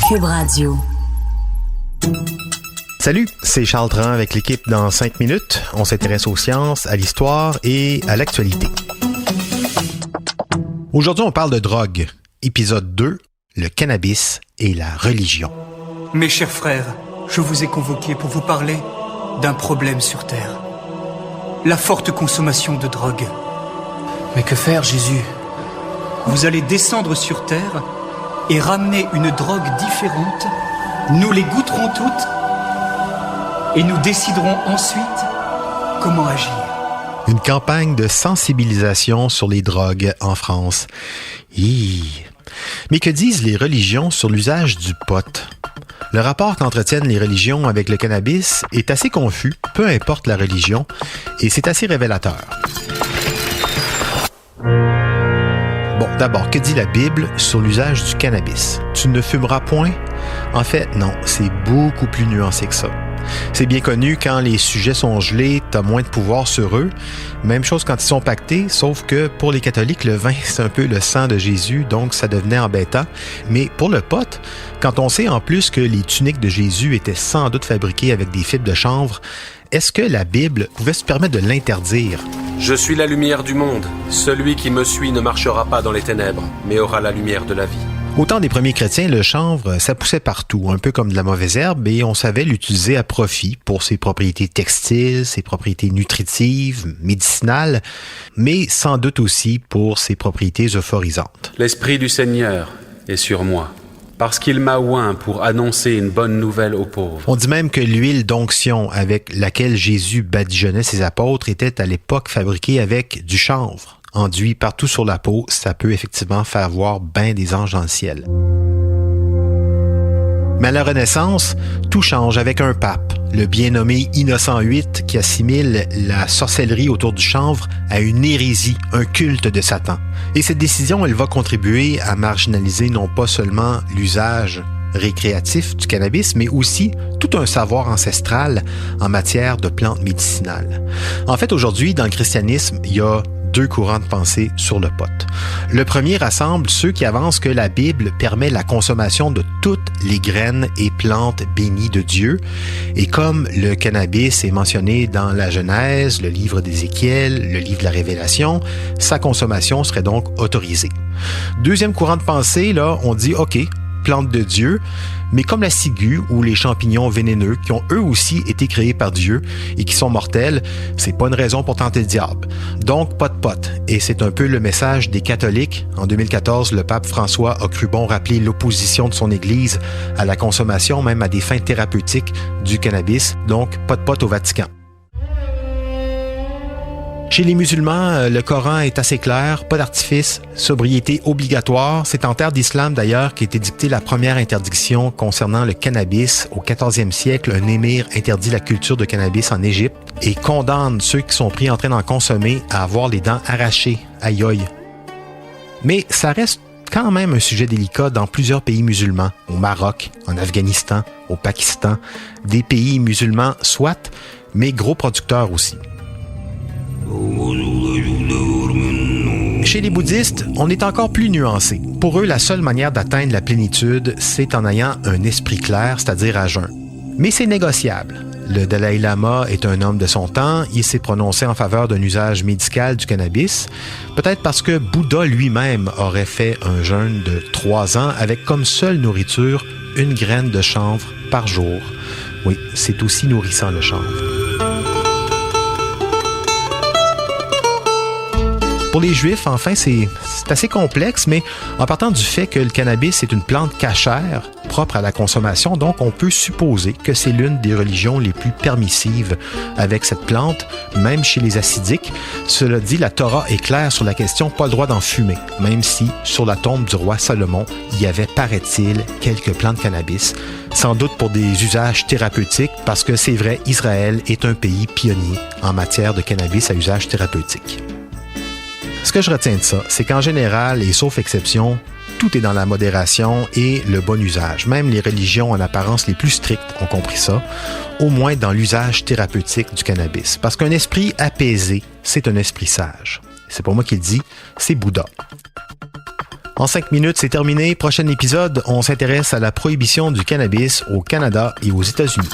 Cube Radio. Salut, c'est Charles Tran avec l'équipe dans 5 minutes. On s'intéresse aux sciences, à l'histoire et à l'actualité. Aujourd'hui, on parle de drogue. Épisode 2, le cannabis et la religion. Mes chers frères, je vous ai convoqués pour vous parler d'un problème sur Terre. La forte consommation de drogue. Mais que faire, Jésus ? Vous allez descendre sur Terre et ramener une drogue différente. Nous les goûterons toutes et nous déciderons ensuite comment agir. Une campagne de sensibilisation sur les drogues en France. Mais que disent les religions sur l'usage du pot? Le rapport qu'entretiennent les religions avec le cannabis est assez confus, peu importe la religion, et c'est assez révélateur. Bon, d'abord, que dit la Bible sur l'usage du cannabis? Tu ne fumeras point? En fait, non, c'est beaucoup plus nuancé que ça. C'est bien connu, quand les sujets sont gelés, t'as moins de pouvoir sur eux. Même chose quand ils sont pactés, sauf que pour les catholiques, le vin, c'est un peu le sang de Jésus, donc ça devenait embêtant. Mais pour le pot, quand on sait en plus que les tuniques de Jésus étaient sans doute fabriquées avec des fibres de chanvre, est-ce que la Bible pouvait se permettre de l'interdire? Je suis la lumière du monde. Celui qui me suit ne marchera pas dans les ténèbres, mais aura la lumière de la vie. Au temps des premiers chrétiens, le chanvre, ça poussait partout, un peu comme de la mauvaise herbe, et on savait l'utiliser à profit pour ses propriétés textiles, ses propriétés nutritives, médicinales, mais sans doute aussi pour ses propriétés euphorisantes. L'Esprit du Seigneur est sur moi, parce qu'il m'a oint pour annoncer une bonne nouvelle aux pauvres. On dit même que l'huile d'onction avec laquelle Jésus badigeonnait ses apôtres était à l'époque fabriquée avec du chanvre. Enduit partout sur la peau, ça peut effectivement faire voir bien des anges dans le ciel. Mais à la Renaissance, tout change avec un pape, le bien nommé Innocent VIII, qui assimile la sorcellerie autour du chanvre à une hérésie, un culte de Satan. Et cette décision, elle va contribuer à marginaliser non pas seulement l'usage récréatif du cannabis, mais aussi tout un savoir ancestral en matière de plantes médicinales. En fait, aujourd'hui, dans le christianisme, il y a 2 courants de pensée sur le pot. Le premier rassemble ceux qui avancent que la Bible permet la consommation de toutes les graines et plantes bénies de Dieu. Et comme le cannabis est mentionné dans la Genèse, le livre d'Ézéchiel, le livre de la Révélation, sa consommation serait donc autorisée. Deuxième courant de pensée, là, on dit OK, plantes de Dieu, mais comme la ciguë ou les champignons vénéneux qui ont eux aussi été créés par Dieu et qui sont mortels, c'est pas une raison pour tenter le diable. Donc, pas de pot. Et c'est un peu le message des catholiques. En 2014, le pape François a cru bon rappeler l'opposition de son Église à la consommation, même à des fins thérapeutiques, du cannabis. Donc, pas de pot au Vatican. Chez les musulmans, le Coran est assez clair, pas d'artifice, sobriété obligatoire. C'est en terre d'islam d'ailleurs qu'a été dictée la première interdiction concernant le cannabis. Au 14e siècle, un émir interdit la culture de cannabis en Égypte et condamne ceux qui sont pris en train d'en consommer à avoir les dents arrachées. Aïe aïe. Mais ça reste quand même un sujet délicat dans plusieurs pays musulmans, au Maroc, en Afghanistan, au Pakistan, des pays musulmans soit, mais gros producteurs aussi. Chez les bouddhistes, on est encore plus nuancé. Pour eux, la seule manière d'atteindre la plénitude, c'est en ayant un esprit clair, c'est-à-dire à jeun. Mais c'est négociable. Le Dalai Lama est un homme de son temps. Il s'est prononcé en faveur d'un usage médical du cannabis, peut-être parce que Bouddha lui-même aurait fait un jeûne de 3 ans avec comme seule nourriture une graine de chanvre par jour. Oui, c'est aussi nourrissant le chanvre. Pour les Juifs, enfin, c'est assez complexe, mais en partant du fait que le cannabis est une plante cachère, propre à la consommation, donc on peut supposer que c'est l'une des religions les plus permissives avec cette plante, même chez les hassidiques. Cela dit, la Torah est claire sur la question, pas le droit d'en fumer, même si, sur la tombe du roi Salomon, il y avait, paraît-il, quelques plants de cannabis, sans doute pour des usages thérapeutiques, parce que c'est vrai, Israël est un pays pionnier en matière de cannabis à usage thérapeutique. Ce que je retiens de ça, c'est qu'en général, et sauf exception, tout est dans la modération et le bon usage. Même les religions en apparence les plus strictes ont compris ça, au moins dans l'usage thérapeutique du cannabis. Parce qu'un esprit apaisé, c'est un esprit sage. C'est pas moi qui le dis, c'est Bouddha. En 5 minutes, c'est terminé. Prochain épisode, on s'intéresse à la prohibition du cannabis au Canada et aux États-Unis.